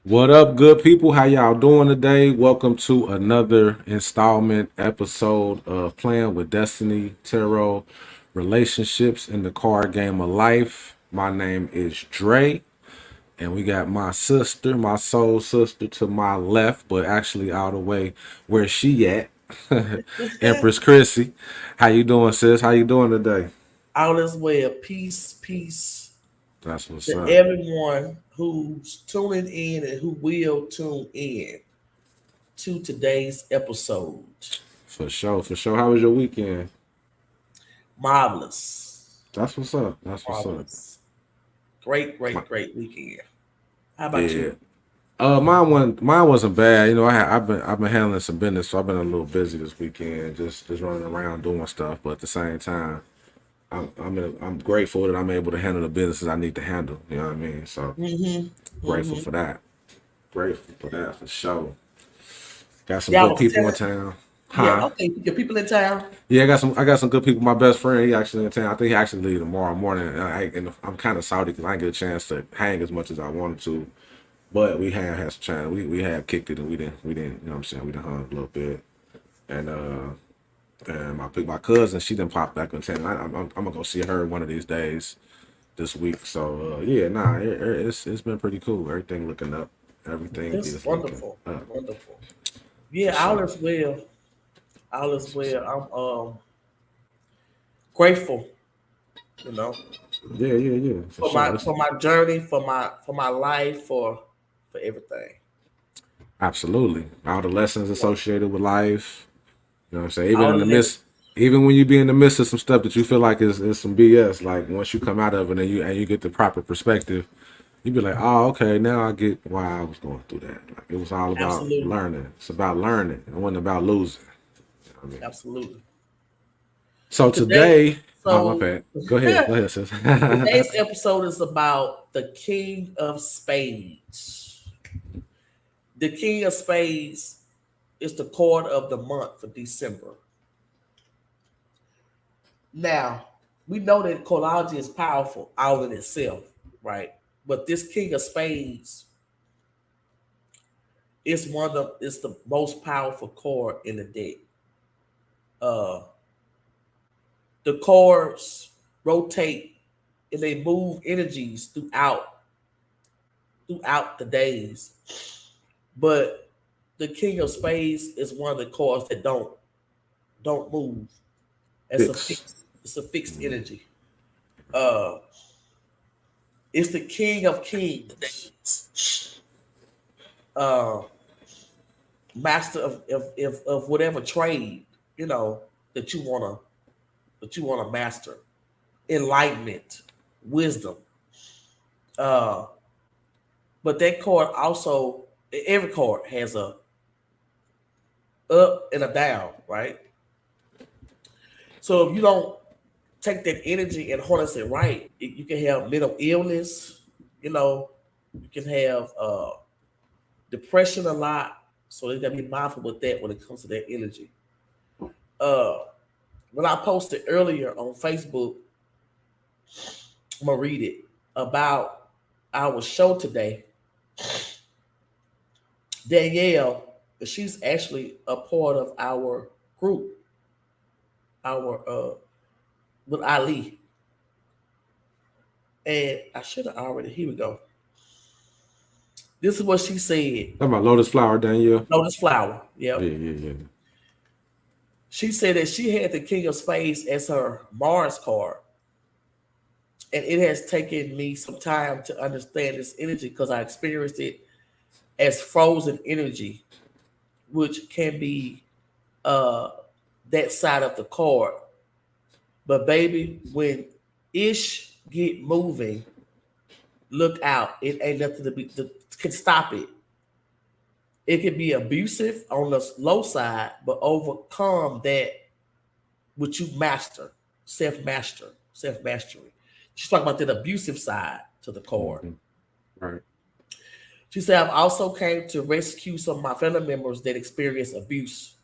What up, good people? How y'all doing today? Welcome to another installment episode of Playing with Destiny Tarot Relationships in the Card Game of Life. My name is Dre, and we got my sister, my soul sister to my left, but actually all the way where she at. Empress Chrissy. How you doing, sis? How you doing today? All is well. Peace That's what's to up. everyone who's tuning in and who will tune in to today's episode. For sure, for sure. How was your weekend? Marvelous. That's what's up. That's what's up. Marvelous. Great weekend. How about Yeah. you? Mine wasn't bad. You know, I've been handling some business, so I've been a little busy this weekend, just running around doing stuff. But at the same time, I'm grateful that I'm able to handle the businesses I need to handle. You know what I mean? So Mm-hmm. grateful Mm-hmm. for that. Grateful for that for sure. Got some Yeah, I good was people in telling. town. Yeah, Huh? okay. Your people in town. Yeah, I got some good people. My best friend, he actually in town. I think he actually leave tomorrow morning. And I'm kind of salty because I didn't get a chance to hang as much as I wanted to. But we have had some chance. We have kicked it and we didn't, you know what I'm saying? We done hung a little bit. And my cousin, she done popped back in town. I'm gonna go see her one of these days this week. So yeah, nah, it's been pretty cool. Everything looking up. Everything That's is looking wonderful. up Wonderful. for Yeah, all sure. is well. All is That's what's well. up. I'm grateful, you know, Yeah, for sure. for my journey, for my life, for everything. Absolutely all the lessons associated with life. You know what I'm saying? All the lessons. Even when you be in the midst of some stuff that you feel like is some BS, like once you come out of it and you get the proper perspective, you be like, oh, okay, now I get why I was going through that. Like it was all about Absolutely. learning. It's about learning. It wasn't about losing. You know what I mean? Absolutely. So Today, today, oh my so bad. Go ahead, sis. today's episode is about the King of Spades. The King of Spades is the card of the month for December. Now, we know that cardology is powerful all in itself, right? But this King of Spades is it's the most powerful card in the deck. Uh, the cards rotate and they move energies throughout the days. But the King of Spades is one of the cards that don't move. Fix. It's a fixed energy. Uh it's the King of Kings. Uh master of whatever trade, you know, that that you wanna master. Enlightenment, wisdom. Uh but that card also every card has a up and a down, right? So if you don't take that energy and harness it right, you can have mental illness. You know, you can have depression a lot. So you gotta be mindful with that when it comes to that energy. Uh, when I posted earlier on Facebook, I'm gonna read it about our show today. Danielle, she's actually a part of our group, our with Ali, and I should have already. Here we go. This is what she said. Talking about Lotus Flower, Danielle. Lotus flower. Yeah, Yep. yeah, yeah. She said that she had the King of Spades as her Mars card. And it has taken me some time to understand this energy because I experienced it as frozen energy, which can be uh, that side of the card. But baby, when ish get moving, look out. It ain't nothing that can stop it. It can be abusive on the low side, but overcome that which you master, self mastery. She's talking about that abusive side to the core. Hmm. Right. She said, I've also came to rescue some of my family members that experienced abuse.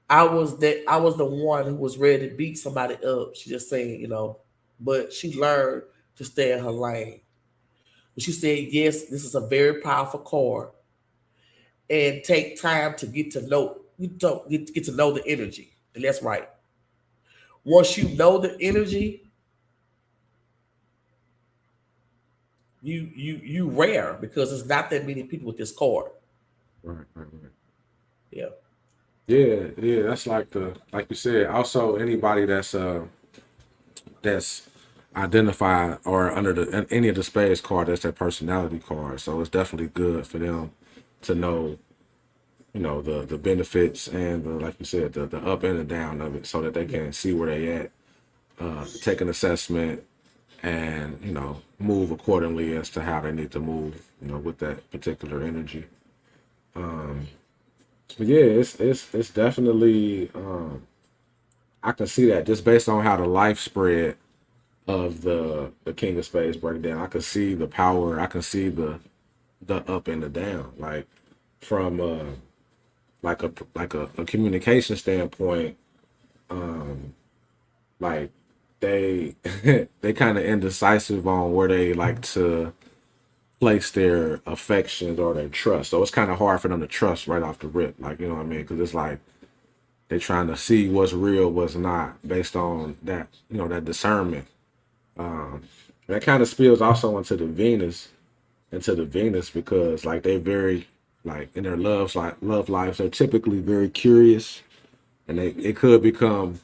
I was the one who was ready to beat somebody up. She just saying, you know, but she learned to stay in her lane. But she said, yes, this is a very powerful card, and take time to get to know you don't get to know the energy. And that's right. Once you know the energy, you rare because there's not that many people with this card. Right, right, right. Yeah. Yeah, yeah. That's like the like you said. Also, anybody that's identified or under any of the Spades card, that's their personality card. So it's definitely good for them to know, the benefits and the, like you said, the up and the down of it, so that they Yeah. can see where they at, take an assessment, and move accordingly as to how they need to move, with that particular energy. But yeah, it's definitely, I can see that just based on how the life spread of the King of Spades breakdown. I can see the power. I can see the up and the down. Like from a communication standpoint, like they they kind of indecisive on where they like to place their affections or their trust. So it's kind of hard for them to trust right off the rip. Like, you know what I mean? Because it's like they're trying to see what's real, what's not, based on that, that discernment. That kind of spills also into the Venus, because like they very, like in their love lives, they're typically very curious, and it could become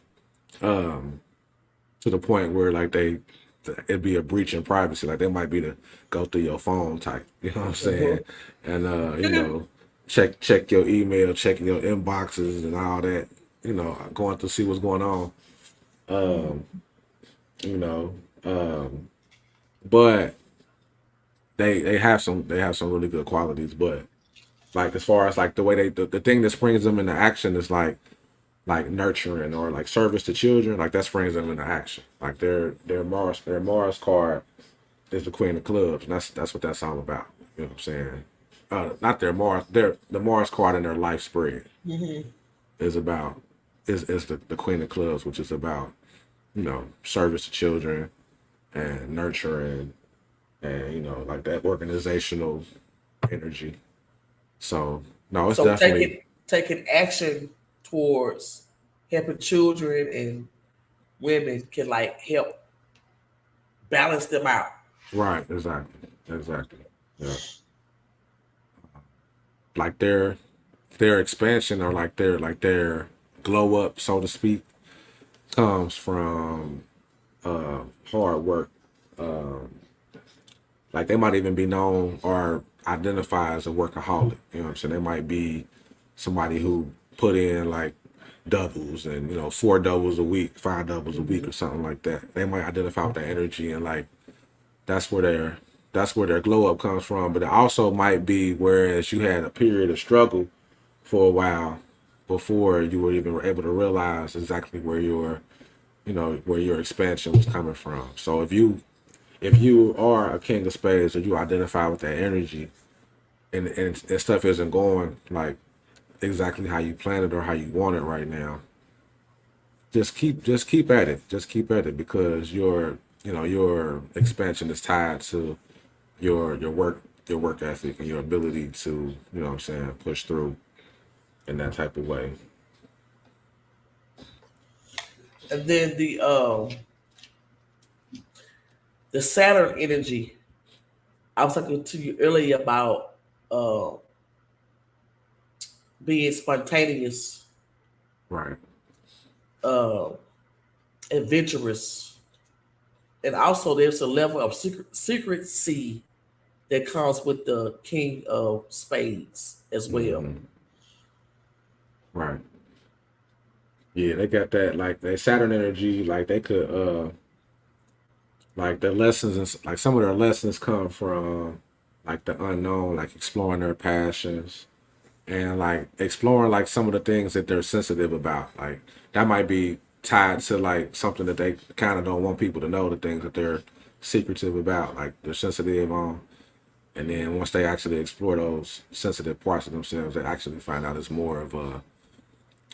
to the point where like it'd be a breach in privacy. Like they might be the go through your phone type. You know what I'm saying? Mhm. And check your email, checking your inboxes and all that. Going to see what's going on. You know, but they have some really good qualities. But like as far as like the way the thing that springs them into action is like nurturing or like service to children. Like that springs them into action. Like their Mars card is the Queen of Clubs, and that's what that's all about. You know what I'm saying? Not their Mars, the Mars card in their life spread Mhm. is about is the Queen of Clubs, which is about service to children and nurturing and like that organizational energy. So no, it's So definitely taking action towards helping children and women can like help balance them out. right. Exactly. Yeah, like their expansion or like their glow up, so to speak, comes from hard work. Like they might even be known or identify as a workaholic. You know what I'm saying? They might be somebody who put in like doubles and 4 doubles a week, 5 doubles a week, Mhm. or something like that. They might identify with that energy, and like that's where their that's where their glow up comes from. But it also might be whereas you had a period of struggle for a while before you were even able to realize exactly where your expansion was coming from. So if you are a King of Spades or you identify with that energy, and stuff isn't going like exactly how you planned it or how you want it right now, just keep at it. Just keep at it, because your expansion is tied to your work ethic and your ability to, what I'm saying, push through in that type of way. And then the Saturn energy. I was talking to you earlier about uh, being spontaneous, Right. uh, adventurous, and also there's a level of secrecy that comes with the King of Spades as well. Hmm. Right. Yeah, they got that like they Saturn energy. Like they could like the lessons and like some of their lessons come from like the unknown, like exploring their passions and like exploring like some of the things that they're sensitive about. Like that might be tied to like something that they kind of don't want people to know, the things that they're secretive about, like they're sensitive on. And then once they actually explore those sensitive parts of themselves, they actually find out it's more of a,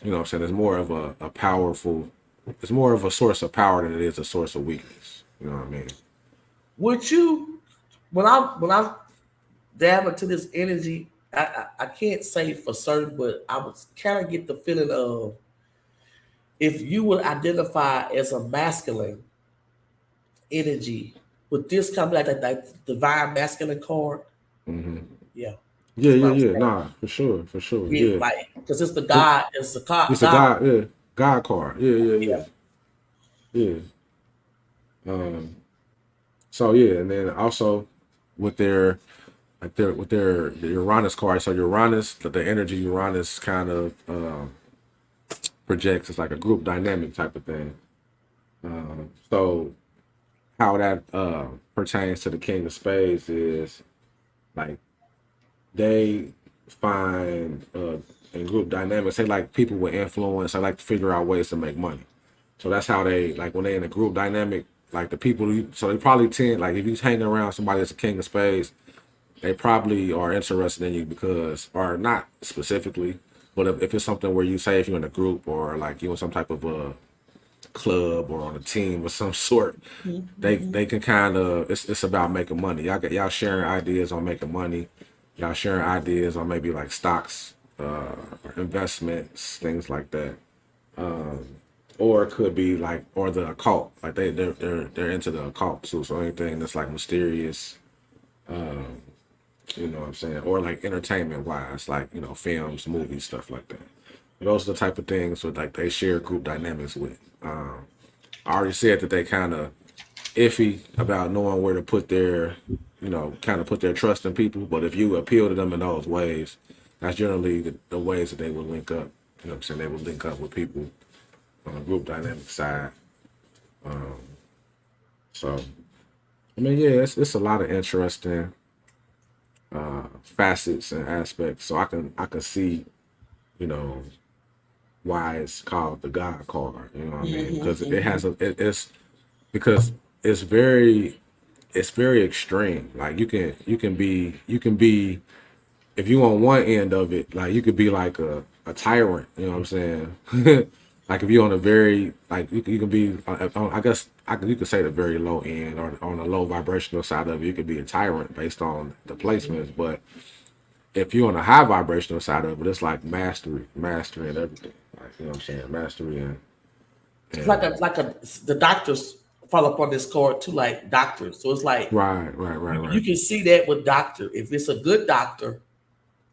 what I'm saying, it's more of a powerful, it's more of a source of power than it is a source of weakness. You know what I mean? Would you? when I dab into this energy, I can't say for certain, but I would kind of get the feeling of if you would identify as a masculine energy with this kind of like divine masculine card, Hmm. yeah, Yeah, that's what yeah, I'm yeah. saying. Nah, for sure, for sure. Yeah, Yeah, like because it's the it, God, it's the God, it's a God. God, yeah, God card. Yeah, yeah, Yeah. yeah, yeah. So yeah, and then also with their with their the Uranus card. So Uranus, the energy Uranus kind of projects. It's like a group dynamic type of thing. So how that pertains to the King of Spades is like they find in group dynamics, they like people with influence. They like to figure out ways to make money. So that's how they like when they in a group dynamic. Like the people, so they probably tend like if you hanging around somebody that's a King of Spades, they probably are interested in you because, or not specifically, but if it's something where you say if you're in a group or like you in some type of a club or on a team of some sort, Mhm. they can kind of it's about making money. Y'all sharing ideas on making money. Y'all sharing ideas on maybe like stocks, or investments, things like that. Or it could be like or the occult. Like they're into the occult too. So anything that's like mysterious, you know what I'm saying? Or like entertainment wise, like, films, movies, stuff like that. Those are the type of things with like they share group dynamics with. I already said that they kind of iffy about knowing where to put their, kind of put their trust in people. But if you appeal to them in those ways, that's generally the ways that they will link up. You know what I'm saying? They will link up with people on the group dynamic side. So, I mean, yeah, it's a lot of interesting facets and aspects. So I can see, you know, why it's called the God card. You know what I mean? Mhm. Because it has Mhm. it's because it's very extreme. Like you can be if you on one end of it, like you could be like a tyrant. You know what I'm saying? Like if you're on a very like you can be I guess you could say the very low end or on the low vibrational side of it, you could be a tyrant based on the Mhm. placements. But if you're on the high vibrational side of it, it's like mastery and everything. Like you know what I'm saying, mastery It's like and the doctors fall upon this card too, like doctors. So it's like right, right, right, you right, can see that with doctor. If it's a good doctor,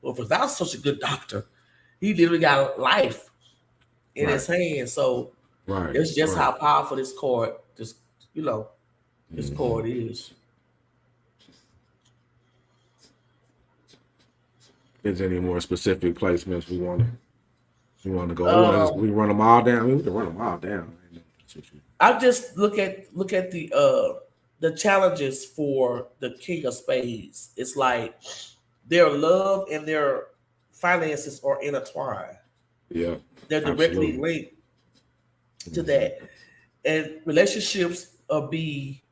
or if it's not such a good doctor, he literally got life in right, his hand. So right, it's just right. how powerful this card, you know, this Hmm. card is. Is there any more specific placements we want to go? We want to just Um, we run them all down. I mean, we can run them all down. I just look at the challenges for the King of Spades. It's like their love and their finances are intertwined. Yeah, They're directly absolutely. linked to Hmm. that, and relationships be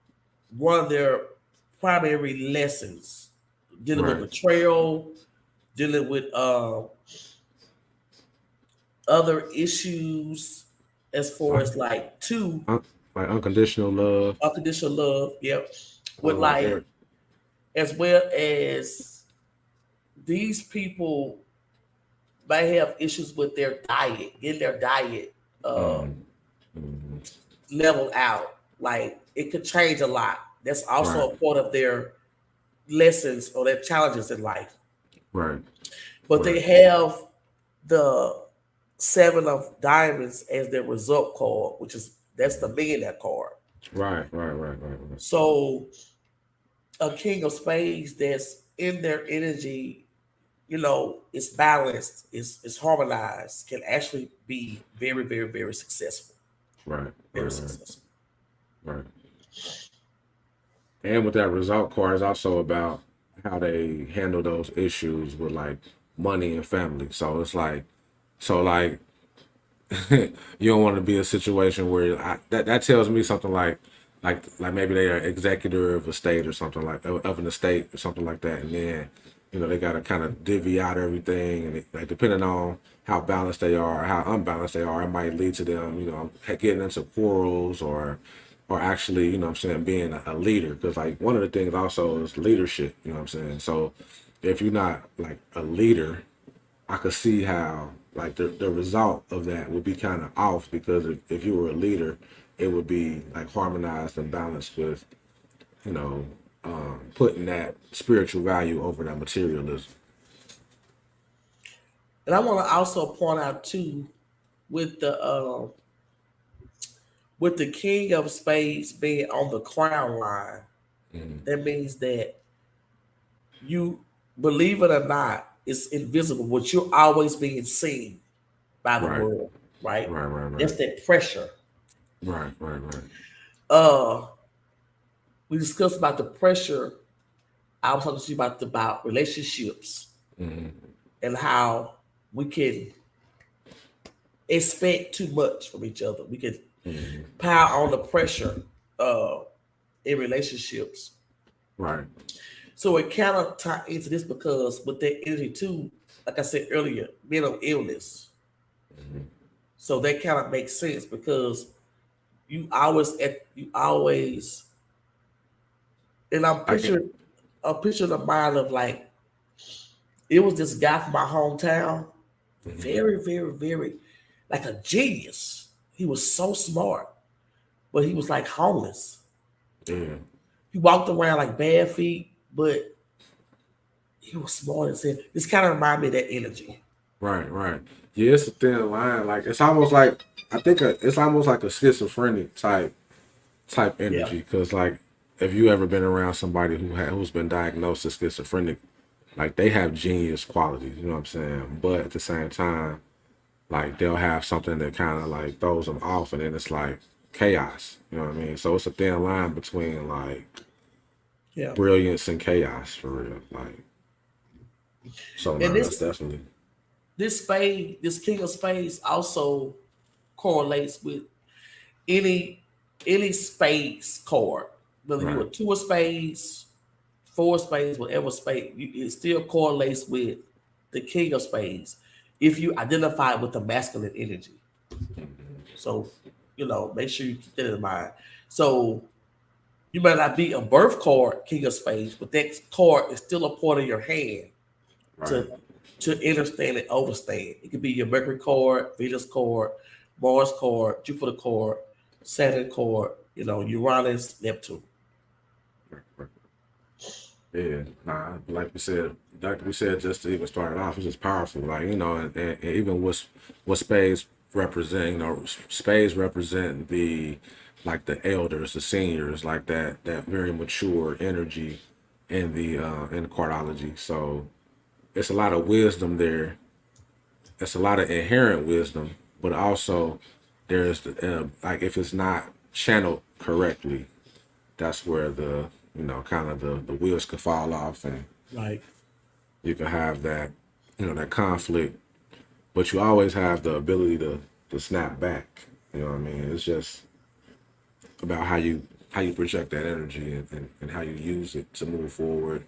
one of their primary lessons. Dealing with Right. betrayal, dealing with other issues as far Un- as like two like unconditional love. unconditional love. Yep, with like There. as well as these people may have issues with their diet, getting their diet uh, Hmm. Hmm. leveled out. Like it could change a lot. That's Right. also a part of their lessons or their challenges in life. Right. But they Right. have the seven of diamonds as their result card, which is that's the millionaire card. Right. Right. Right. Right. Right. So a king of spades that's in their energy, it's balanced, it's harmonized, can actually be very, very, very successful. Right. Very Right. successful. Right. And with that result card is also about how they handle those issues with like money and family. So it's like, so like you don't want to be a situation where that tells me something like maybe they are executor of a state or something like of an estate or something like that, and then they got to kind of divvy out everything, and like depending on how balanced they are or how unbalanced they are, it might lead to them getting into quarrels or or actually, you know what I'm saying, being a leader. Because like one of the things also is leadership, you know what I'm saying? So if you're not like a leader, I could see how like the result of that would be kind of off because if you were a leader, it would be like harmonized and balanced with, you know, putting that spiritual value over that materialism. And I want to also point out too, with the King of Spades being on the crown line, Mhm. that means that you, believe it or not, it's invisible, but you're always being seen by the Right, world, right? right, right, right, That's that pressure. right, right, right. Uh, we discussed about the pressure. I was talking to you about relationships Hmm. and how we can expect too much from each other. We can Hmm. pile on the pressure uh, in relationships. Right. So it kind of tie into this because with that energy too, like I said earlier, mental illness. Hmm. So that kind of makes sense because you always, and I can. I'm picturing the mind of like it was this guy from my hometown, Hmm. very, very, very like a genius. He was so smart, but he was like homeless. Yeah. He walked around like bare feet, but he was smart as hell. This kind of reminded me of that energy. Right. Right. Yeah, it's a thin line. Like it's almost like I think it's almost like a schizophrenic type Yeah, energy. Because like if you ever been around somebody who's been diagnosed as schizophrenic, like they have genius qualities. You know what I'm saying? But at the same time, like they'll have something that kind of like throws them off, and then it's like chaos. You know what I mean? So it's a thin line between like yeah. brilliance and chaos for real. Like so, And no, that's this definitely this spade, this king of spades, also correlates with any any spades card. Whether you right. a two of spades, four of spades, whatever spade, it still correlates with the king of spades if you identify with the masculine energy. So, make sure you keep that in mind. So you might not be a birth card, king of spades, but that card is still a part of your hand Right. to to understand and overstand. It could be your Mercury card, Venus card, Mars card, Jupiter card, Saturn card, Uranus, Neptune. Right. Right. Yeah, nah, like we said, just to even start it off, it's just powerful. Like, and even what spades represent, spades represent like the elders, the seniors, like that very mature energy in the cardology. So it's a lot of wisdom there. It's a lot of inherent wisdom, but also there's like if it's not channeled correctly, that's where kind of the wheels could fall off and Right. you can have that conflict, but you always have the ability to snap back. You know what I mean? It's just about how you project that energy and how you use it to move forward,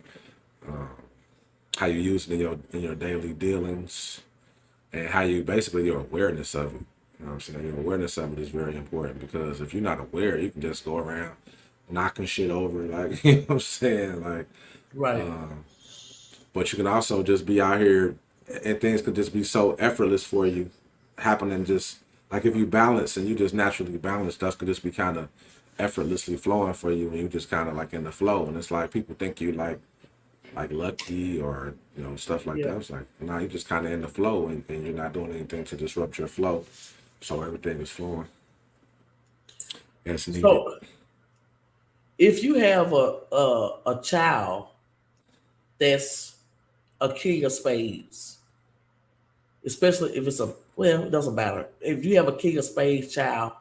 how you use it in your daily dealings, and how you basically your awareness of it. You know what I'm saying? Your awareness of it is very important because if you're not aware, you can just go around knocking shit over, like you know what I'm saying, like. Right. But you can also just be out here and things could just be so effortless for you happening just like if you balance and you just naturally balance, stuff could just be kind of effortlessly flowing for you and you just kind of like in the flow. And it's like people think you like lucky or stuff like Yeah. that. It's like no, you're just kind of in the flow and you're not doing anything to disrupt your flow. So everything is flowing as needed. So if you have a child that's a king of spades, especially if it's it doesn't matter. If you have a king of spades child,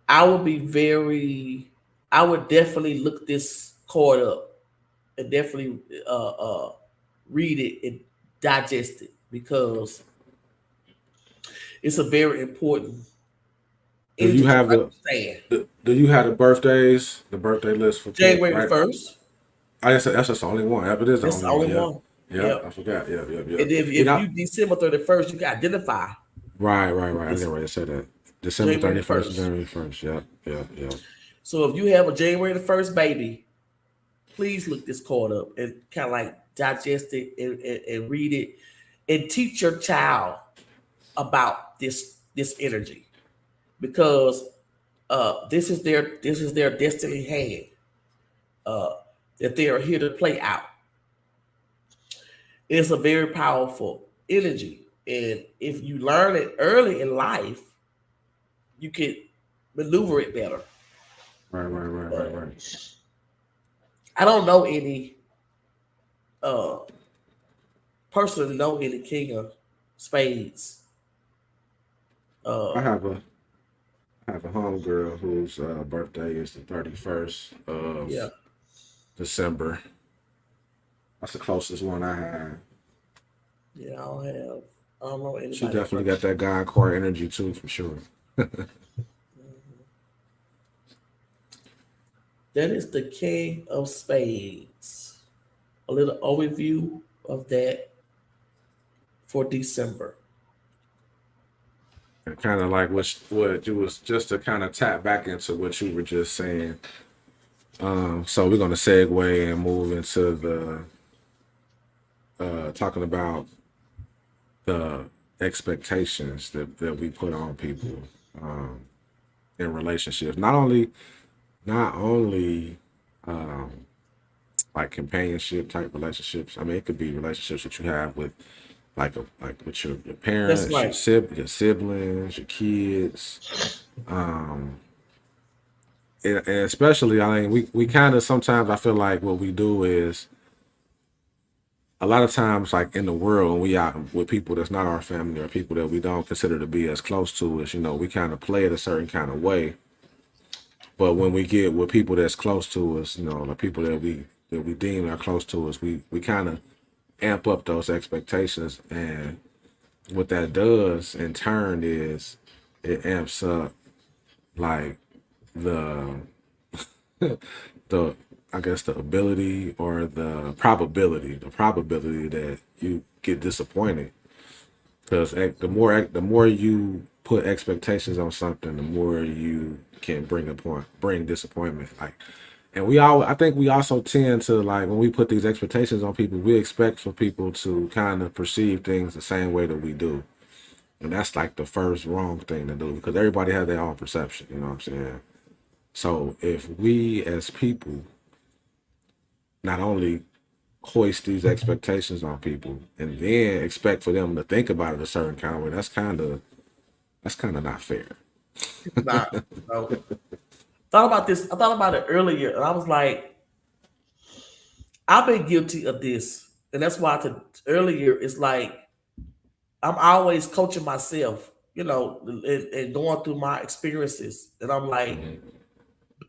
I would be I would definitely look this card up and definitely read it and digest it because it's a very important Do you energy to have understand. do you have the birthday list for kid, January right? 1st, I guess that's just the only one. Yep, it is the that's the only one. only Yep. one. Yep. I Yep. forgot. Yep. And if You you know. December 31st, you can identify. Right. I It's didn't really say that. December January the 31st, 1st. January 1st. Yep, yep, yep. So if you have a January the 1st baby, please look this card up and kind of like digest it and read it and teach your child about this energy because this is their destiny hand uh, that they are here to play out. It's a very powerful energy, and if you learn it early in life, you can maneuver it better. Right, right, right, right, Uh, right. I don't know any uh, personally know any king of spades. I Uh, have a I have a homegirl whose birthday is the 31st yeah, of December. That's the closest one I have. yeah, I don't know She anybody definitely got first. that God core energy too, for sure. That is the king of spades. A little overview of that for December. And kind of like what you was just to kind of tap back into what you were just saying. So we're gonna segue and move into the talking about the expectations that we put on people in relationships. Not only like companionship type relationships. I mean, it could be relationships that you have with like with your That's parents, right. your siblings, your kids. And especially, I mean, we kind of sometimes I feel like what we do is a lot of times, like in the world, when we out with people that's not our family or people that we don't consider to be as close to us, we kind of play it a certain kind of way. But when we get with people that's close to us, the people that we deem are close to us, we kind of amp up those expectations, and what that does in turn is it amps up like the the I guess the ability or the probability that you get disappointed because the more you put expectations on something, the more you can bring disappointment. Like, and I think we also tend to, like, when we put these expectations on people, we expect for people to kind of perceive things the same way that we do. And that's like the first wrong thing to do because everybody has their own perception, you know what I'm saying? So if we as people not only hoist these expectations on people and then expect for them to think about it a certain kind of way, that's kind of not fair. It's not. No. Thought about this. I thought about it earlier, and I was like, I've been guilty of this, and that's why earlier it's like I'm always coaching myself, and going through my experiences, and I'm like,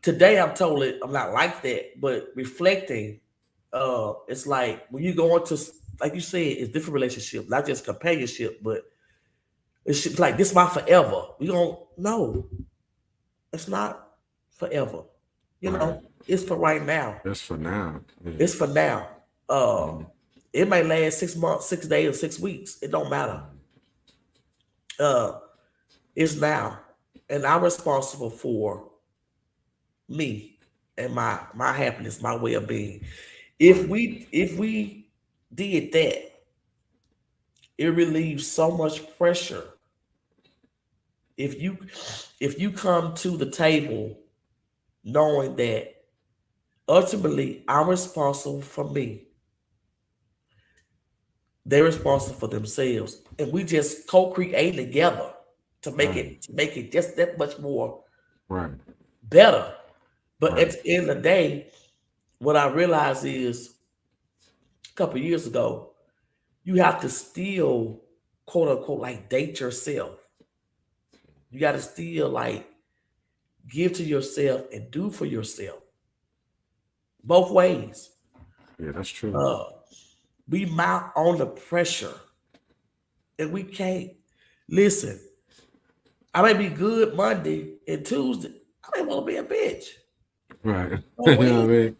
today I'm totally I'm not like that, but reflecting, it's like when you go into like you said, it's different relationship, not just companionship, but it's like this my forever. We don't know. It's not forever. Right. It's for right now. That's for now. Yeah. It's for now. Uh, Mhm. it may last 6 months, 6 days, or 6 weeks. It don't matter. Uh, it's now, and I'm responsible for me and my happiness, my well being. If Right. we did that, it relieves so much pressure. If you come to the table knowing that ultimately I'm responsible for me, they're responsible for themselves, and we just co-create together to make Right. it just that much more Right. better. But at Right. the end of the day, what I realized is a couple of years ago, you have to still quote unquote like date yourself. You got to still like give to yourself and do for yourself both ways. Yeah, that's true. Uh, we mount on the pressure, and we can't listen. I may be good Monday and Tuesday. I may want to be a bitch. Right. Oh You know what I wait, mean?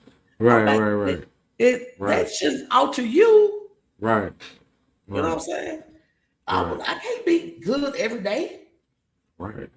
I'm Right. not. Right. It, Right. it Right. that shit's out to you. Right. You know what Right. I'm saying? Right. I can't be good every day. Right.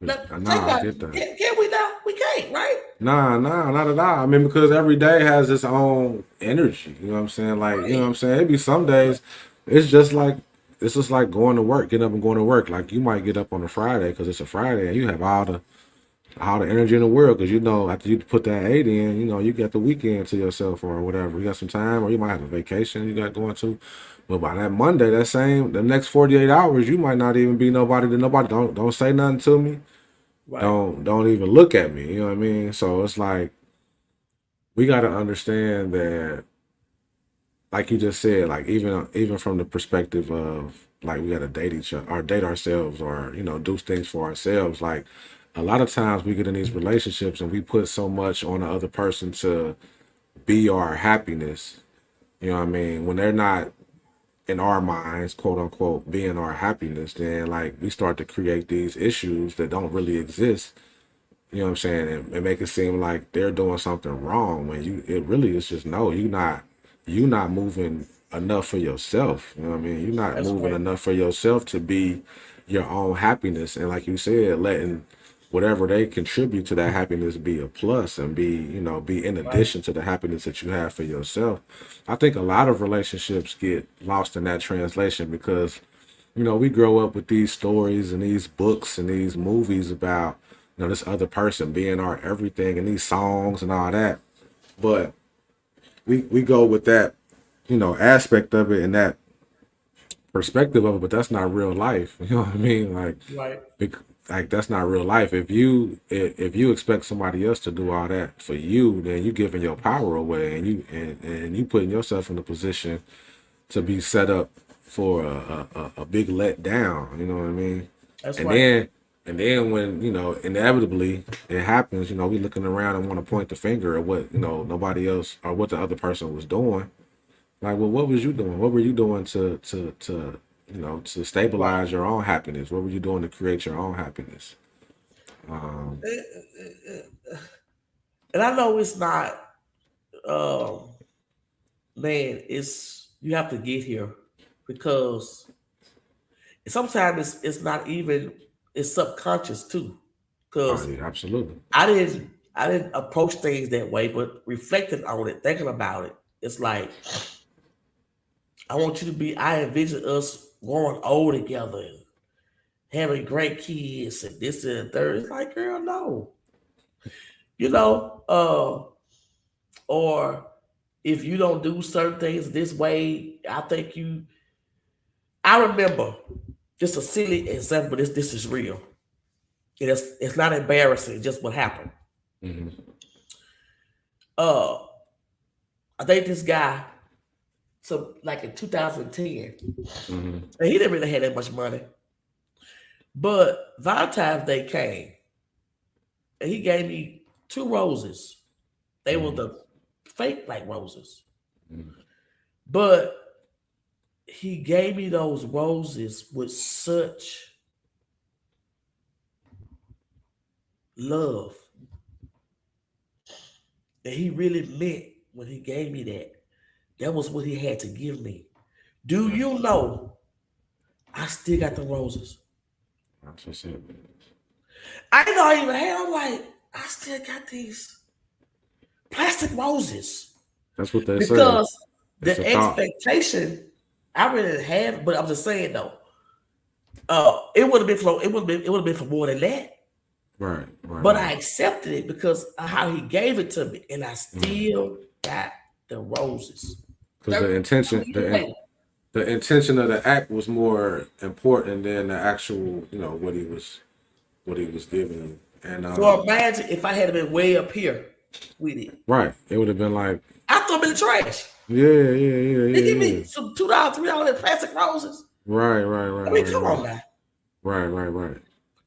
Think Nah, I about get it. that. Can we now? We can't, right? Nah, not at all. I mean, because every day has its own energy. You know what I'm saying? Like, you know what Right. I'm saying? It'd be some days, it's just like it's just like going to work, getting up and going to work. Like you might get up on a Friday because it's a Friday, and you have all the energy in the world because you know after you put that 8 in, you know you got the weekend to yourself or whatever. You got some time, or you might have a vacation you got going to. But by that Monday, the next 48 hours, you might not even be nobody to nobody. Don't say nothing to me. Right. Don't even look at me. You know what I mean? So it's like we got to understand that, like you just said, like even from the perspective of like we got to date each other or date ourselves or do things for ourselves. Like a lot of times we get in these relationships and we put so much on the other person to be our happiness. You know what I mean? When they're not in our minds, quote unquote, being our happiness, then like we start to create these issues that don't really exist. You know what I'm saying? And make it seem like they're doing something wrong when it really is just no, you not moving enough for yourself. You know what I mean? You're not That's moving right. enough for yourself to be your own happiness. And like you said, letting whatever they contribute to that happiness be a plus and be in Right. addition to the happiness that you have for yourself. I think a lot of relationships get lost in that translation because we grow up with these stories and these books and these movies about, this other person being our everything and these songs and all that. But we go with that, aspect of it and that perspective of it, but that's not real life. You know what I mean? Like, Right. like that's not real life. If you expect somebody else to do all that for you, then you giving your power away and you putting yourself in a position to be set up for a big letdown. You know what I mean? That's And right. then when inevitably it happens, we looking around and want to point the finger at what nobody else or what the other person was doing. Like, well, what was you doing? What were you doing to Right. stabilize your own happiness? What were you doing to create your own happiness? And I know it's not, um, man, it's you have to get here because sometimes it's not even it's subconscious too. Oh Because yeah, absolutely. I didn't approach things that way, but reflecting on it, thinking about it, it's like I want you to be. I envision us growing old together and having great kids and this and the third. It's like, girl, no, you know, or if you don't do certain things this way, I think you. I remember just a silly example. This is real. It's not embarrassing. It's just what happened. Hmm. Uh, I think this guy, so like in 2010, Hmm. and he didn't really have that much money, but Valentine's Day came, and he gave me two roses. They were Hmm. the fake like roses, Hmm. but he gave me those roses with such love that he really meant when he gave me that. That was what he had to give me. Do you know? I still got the roses. That's what's it. I didn't know I even had. I'm like, I still got these plastic roses That's what they say. because It's a the thought. expectation I really didn't have. But I'm just saying though, it would have been for it would have been for more than that. Right, right, But right. I accepted it because of how he gave it to me, and I still got the roses. Because 32 years later. the intention of the act was more important than the actual, what he was giving you. And So imagine if I had been way up here with it. right, it would have been like, I threw them in the trash. They give yeah. me some $2, $3 plastic roses. Right, I mean, come on now. right.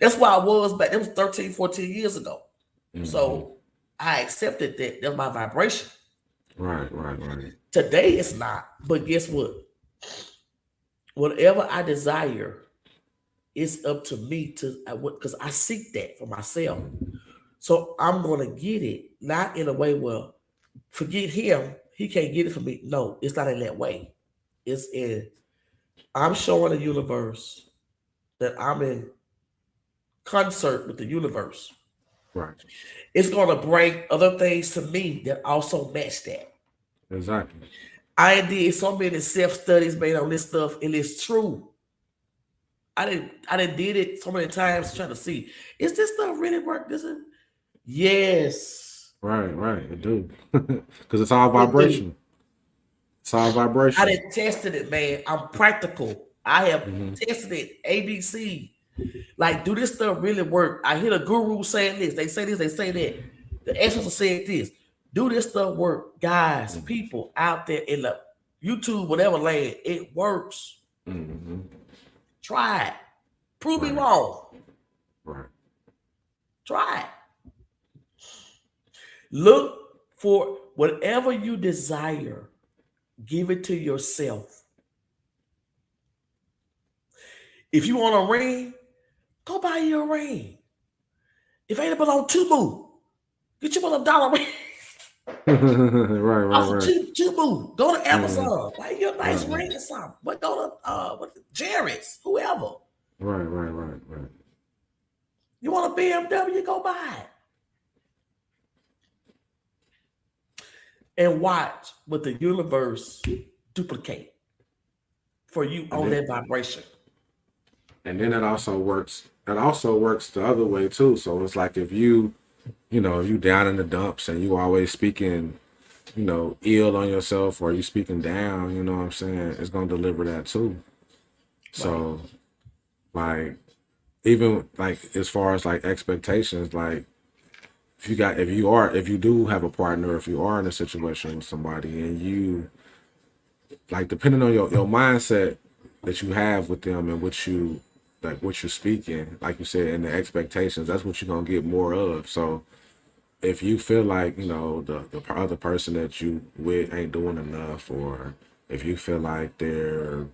That's why I was back. It was 13, 14 years ago. Hmm. So I accepted that. That's my vibration. Right. Today it's not. But guess what? Whatever I desire, it's up to me to because I seek that for myself. So I'm gonna get it, not in a way where forget him, he can't get it from me. No, it's not in that way. It's in I'm showing the universe that I'm in concert with the universe. Right. It's going to bring other things to me that also match that. Exactly. I did so many self studies made on this stuff, and it's true. I didn't did it so many times trying to see, is this stuff really work? Does it? Yes, Right. Right. It do. Because it's all it do. vibration. It's all I vibration. didn't tested it, man. I'm practical. I have Hmm. tested it. ABC. Like, do this stuff really work? I hear the guru saying this. They say this. They say that. The experts are saying this. Do this stuff work, guys? People out there in the YouTube, whatever land, it works. Hmm. Try it. Prove me Right. wrong. Right. Try it. Look for whatever you desire. Give it to yourself. If you want a ring, go buy you a ring. If ain't but on Tubu, get you $1 ring. Right. Right. Off of Right. Tubu, go to Hmm. Amazon, buy you a nice Right. ring or something. But go to Jerry's, whoever. Right. Right. Right. Right. You want a BMW, go buy it. And watch what the universe duplicate for you And on then that vibration. and then it also works. It also works the other way too. So it's like if you, if you down in the dumps and you always speaking, ill on yourself or you speaking down, you know what I'm saying? It's gonna deliver that too. Right. So like even like as far as like expectations, like if you do have a partner, if you are in a situation with somebody and you like depending on your mindset that you have with them and what you're speaking, like you said, and the expectations, that's what you're gonna get more of. So if you feel like the other person that you with ain't doing enough, or if you feel like they're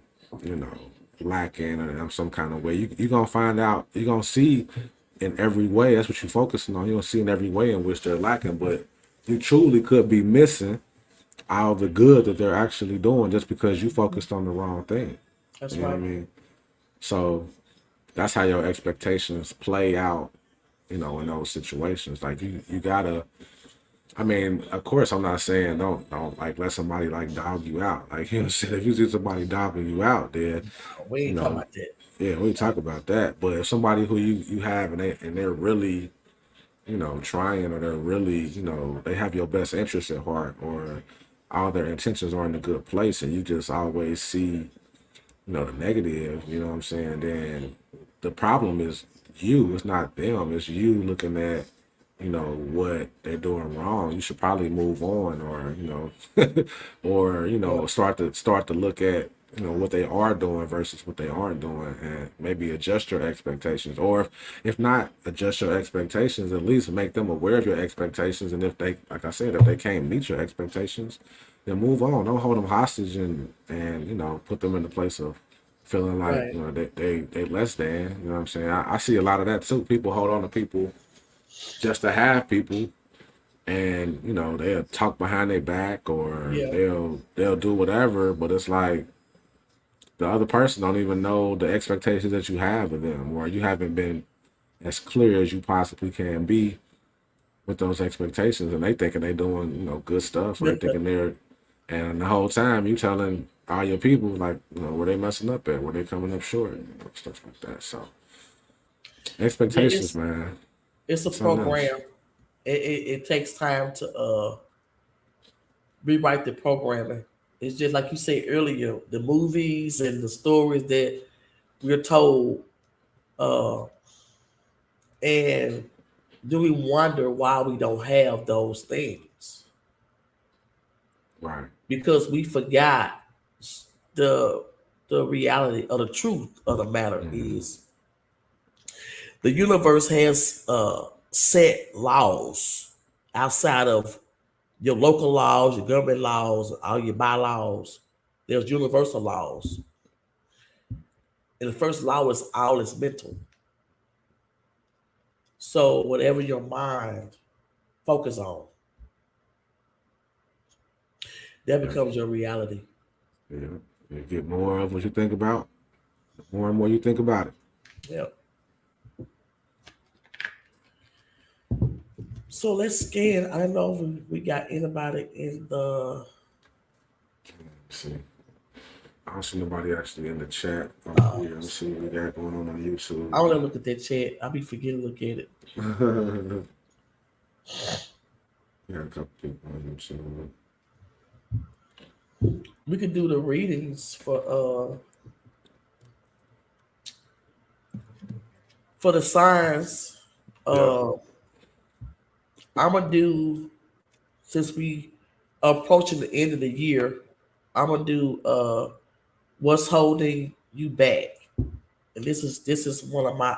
you know lacking in some kind of way, you're gonna find out, you're gonna see in every way. That's what you're focusing on. You're gonna see in every way in which they're lacking, but you truly could be missing all the good that they're actually doing just because you focused on the wrong thing. That's You know what I right. mean? So that's how your expectations play out, in those situations. Like you gotta, I mean, of course I'm not saying don't like let somebody like dog you out. Like if you see somebody dogging you out, then We you ain't talking know, about that. yeah, we talk about that. But if somebody who you have and they're really, trying, or they're really, they have your best interest at heart, or all their intentions are in a good place, and you just always see, the negative, you know what I'm saying, then the problem is you. It's not them. It's you looking at, what they're doing wrong. You should probably move on, or, or, Yeah. start to look at, what they are doing versus what they aren't doing, and maybe adjust your expectations. Or if not adjust your expectations, at least make them aware of your expectations. And if they, like I said, if they can't meet your expectations, then move on. Don't hold them hostage and put them in the place of feeling like Right. they less than. You know what I'm saying? I see a lot of that too. People hold on to people just to have people, and they'll talk behind their back, or Yeah. they'll do whatever. But it's like the other person don't even know the expectations that you have of them, or you haven't been as clear as you possibly can be with those expectations, and they thinking they doing good stuff, or they thinking they're, and the whole time you telling all your people like where they messing up at, where they coming up short, stuff like that. So Yeah, expectations, man, it's a something else. program. It takes time to rewrite the programming. It's just like you said earlier, the movies and the stories that we're told, uh, and do we wonder why we don't have those things? Right. Because we forgot the the reality or the truth of the matter Hmm. is the universe has set laws outside of your local laws, your government laws, all your bylaws. There's universal laws. And the first law is all is mental. So whatever your mind focus on, that Yeah. becomes your reality. Yeah. You get more of what you think about, the more and more you think about it. Yeah. So let's scan. I don't know if we got anybody in the. Let's see. I don't see nobody actually in the chat. Yeah, let's see what we got going on YouTube. I want to look at that chat. I'll be forgetting to look at it. Yeah, a couple people on YouTube. We could do the readings for the signs. Yeah. Uh, I'm gonna do, since we approaching the end of the year. I'm gonna do what's holding you back, and this is one of my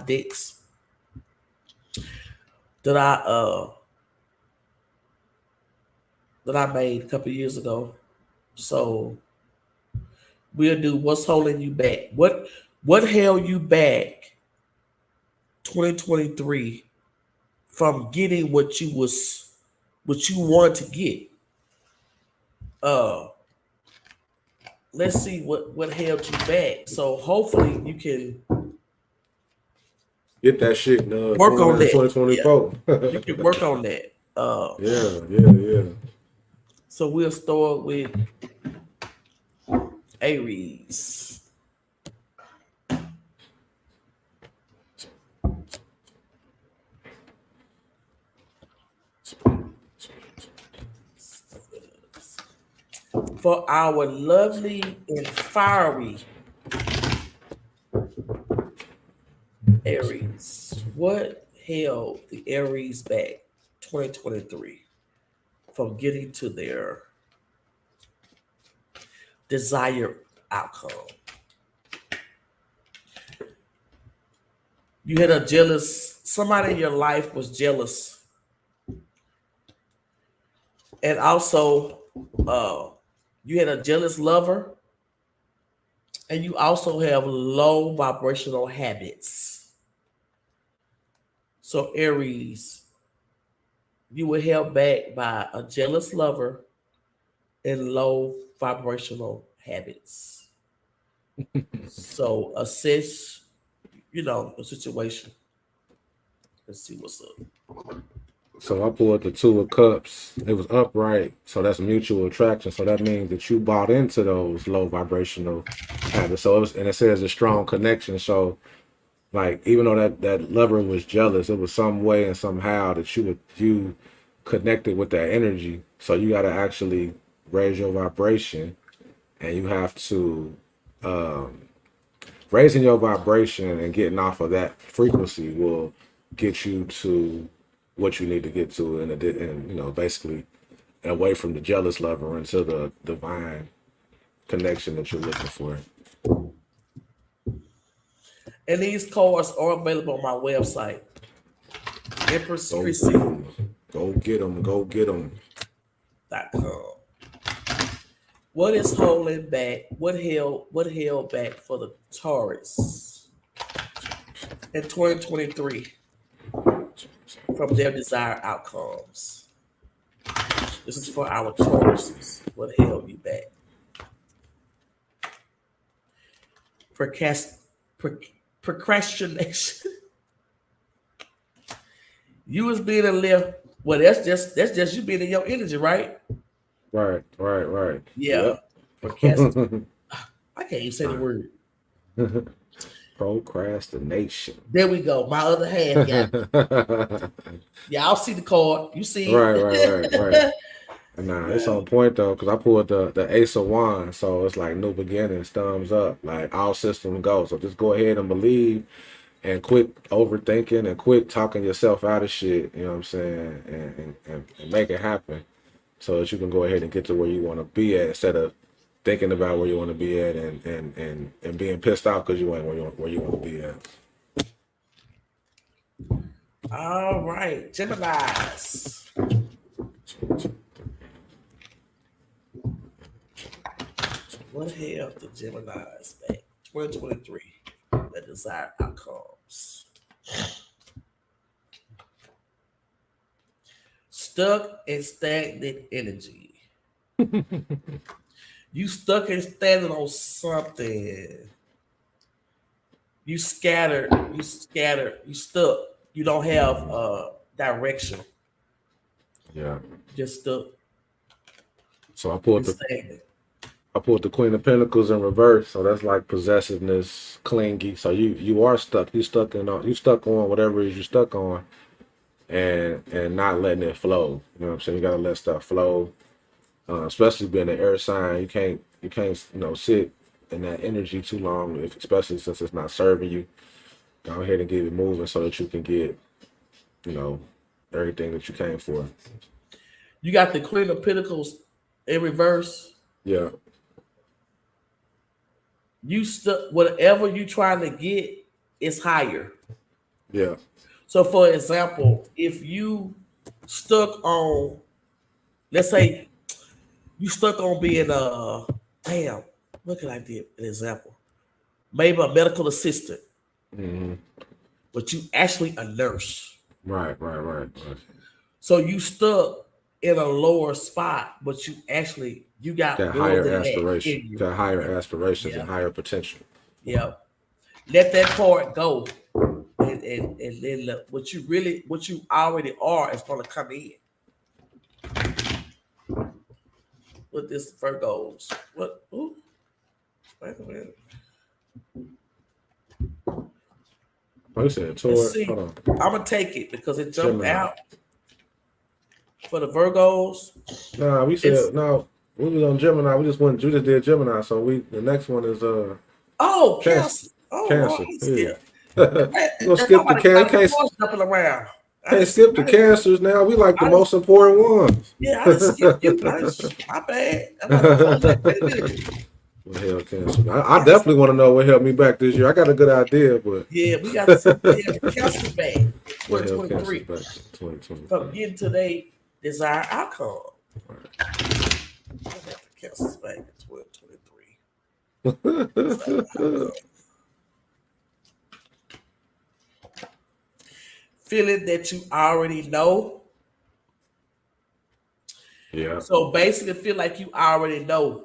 decks that I made a couple years ago. So we'll do what's holding you back. What held you back 2023 from getting what you wanted to get? Uh let's see what held you back. So hopefully you can Get that shit work going on into that. Yeah, 2024. you can work on that. Yeah. So we'll start with Aries. For our lovely and fiery Aries, what held the Aries back 2023 from getting to their desired outcome? You had somebody in your life was jealous, and also uh, you had a jealous lover, and you also have low vibrational habits. So Aries, you were held back by a jealous lover and low vibrational habits. So assess, the situation and see what's up. So I pulled the Two of Cups. It was upright, so that's mutual attraction. So that means that you bought into those low vibrational habits. So and it says a strong connection. So like even though that lover was jealous, it was some way and somehow that you connected with that energy. So you got to actually raise your vibration, and you have to raising your vibration and getting off of that frequency will get you to what you need to get to, and basically away from the jealous lover into the divine connection that you're looking for. And these cards are available on my website, Empress Go get Chrissy. them. Go get them. Go get them. .com. What is holding back? What held back for the Taurus in 2023 from their desired outcomes? This is for our Tauruses. What held you back? Procrast- Procrastination. You was being a little. Well, that's just you being in your energy, right? Right. Yeah. Yep. Procrastination. I can't even say the word. Procrastination. There we go. My other half got. Y'all see the card. You see Right. it. Nah, it's on point though, because I pulled the Ace of Wands, so it's like new beginnings, thumbs up, like all systems go. So just go ahead and believe, and quit overthinking, and quit talking yourself out of shit. You know what I'm saying, and make it happen, so that you can go ahead and get to where you want to be at, instead of thinking about where you want to be at, and being pissed off because you ain't where you want to be at. All right, Gemini's. What held the Gemini's back? 2023. The desired outcomes. Stuck in stagnant energy. You stuck and standing on something. You scattered. You stuck. You don't have direction. Yeah. Just stuck So and stagnant. I pulled the Queen of Pentacles in reverse. So that's like possessiveness, clingy. So you are stuck. You stuck on whatever it is you're stuck on, and not letting it flow. You know what I'm saying? You gotta let stuff flow. Especially being an air sign, you can't sit in that energy too long. If especially since it's not serving you, go ahead and get it moving so that you can get you know everything that you came for. You got the Queen of Pentacles in reverse. Yeah. You stuck whatever you trying to get is higher. Yeah. So for example, if you stuck on, let's say you stuck on being a damn, what can I give an example? Maybe a medical assistant, Hmm. but you actually a nurse. Right. So you stuck in a lower spot, but you got Got more higher than that aspiration. in you. Got higher aspirations Yeah, and higher potential. yeah. Let that part go, and then what you already are is gonna come in. With this Virgos, what? Ooh, wait a minute. Oh, you said Let's Taurus. Hold see. on. I'm gonna take it because it jumped Gemini. out for the Virgos. Nah, we It's said no. We was on Gemini. We just did Gemini. So the next one is oh Cancer. Cancer. Oh Lord, Cancer. I'm Yeah. scared. You gonna And skip the nobody can? got the voice jumping around. Can't skip the I just, cancers now. We like the I just, most important ones. yeah, I just skipped you. My bad. I'm about to hold that. Wait a minute. What hell cancer? I Cancer. definitely want to know what helped me back this year. I got a good idea, but Yeah, we have the Cancer back in what hell cancer's 2023 back to from 2023? getting to their desired outcome. We have the Cancer's back in 2023. Desired outcome. Feeling that you already know. Yeah, So basically, feel like you already know.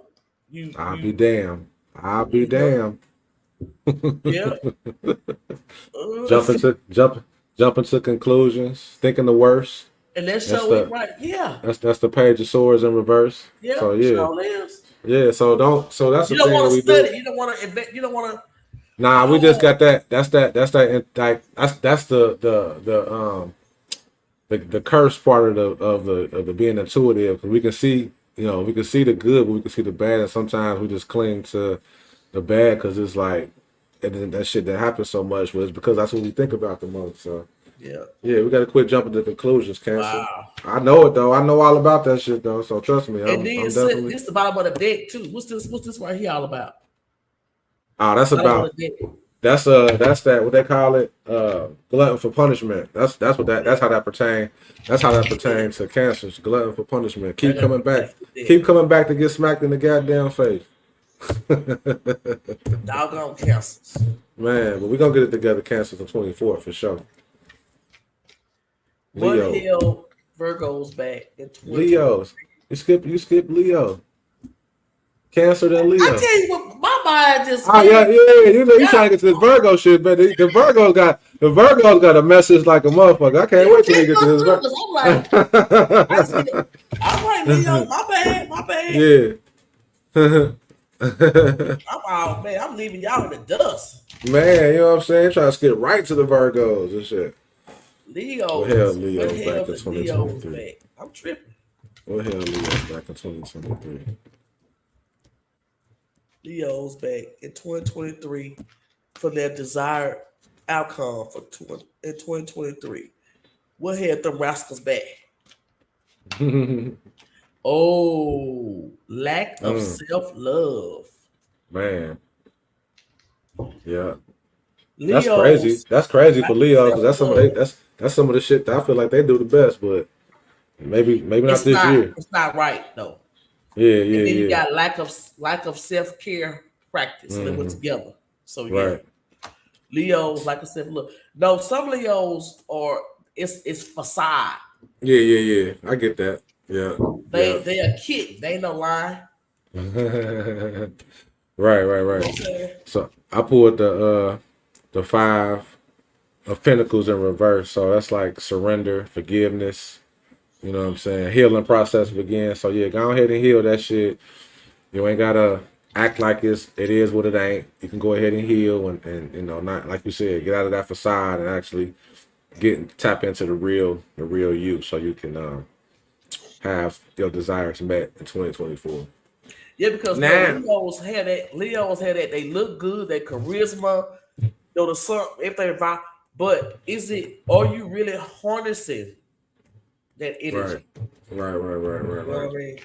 I'll be You damned. I'll be yeah damned. yeah. Jump Uh, into jump jump into conclusions, thinking the worst. and that That's show it the right. Yeah that's the page of swords in reverse. yeah. So It yeah, sure is. yeah. So that's You the don't thing that want to we study. do. You don't want to invent. You don't want to. Nah, we just Oh got that. That's the curse part of the being intuitive. 'Cause we can see we can see the good, but we can see the bad, and sometimes we just cling to the bad because it's like and then that shit that happens so much was because that's what we think about the most. So yeah. yeah, we got to quit jumping to conclusions, Cancer. Wow. I know it though. I know all about that shit though. So trust me, And I'm then I'm definitely. this the bottom of the deck too. What's this right here all about? Oh, that's Bottom of about the deck. that's that what they call it glutton for punishment. That's how that pertain. That's how that Yeah. pertains to cancers. Glutton for punishment. Right Keep there. coming back. That's the deck. Keep coming back to get smacked in the goddamn face. Doggone cancers. Man, but we gonna get it together. Cancers on 24 for sure. What Leo, held Virgo's back in 2020? Leos. You skip Leo. Cancer then I Leo. tell you what, my mind just Ah, yeah, man. yeah. You Yeah, trying to get to this Virgo shit, but the Virgo's got a message like a motherfucker. I can't it, wait till we it get to must this. do because I'm like, I just get all right, Leo, my bad, my bad. Yeah. I'm out, man. I'm leaving y'all in the dust. Man, you know what I'm saying? Trying to skip right to the Virgos and shit. What hell Leo's, what Leo's back hell in the Leo's 2023? back? I'm tripping. What hell Leo's back in 2023? Leo's back in 2023 for their desired outcome in 2023. What had them rascals back? Oh, lack of self love. Man, yeah. That's crazy. Leo's That's crazy for lack of Leo self because that's some of they love. that's some of the shit that I feel like they do the best, but maybe not this year. It's not right though. Yeah, And yeah, then you yeah. got lack of self care practice. They went together. So yeah, Right. Leo's like I said, look, no, some Leos are it's facade. Yeah, yeah, yeah. I get that. Yeah, yeah. They a kid. They ain't no lie. Right, right, You know what I'm right. saying? So I pulled the five of Pentacles in reverse. So that's like surrender, forgiveness. You know what I'm saying? Healing process begins. So yeah, go ahead and heal that shit. You ain't gotta act like it is what it ain't. You can go ahead and heal and not like you said, get out of that facade and actually tap into the real you so you can have your desires met in 2024. Yeah, because no, Now, Leos had that. Leos had that. They look good. That charisma, the sun, everything. But is it? Are you really harnessing that right, energy? right, right, right, right, You know right, what I mean?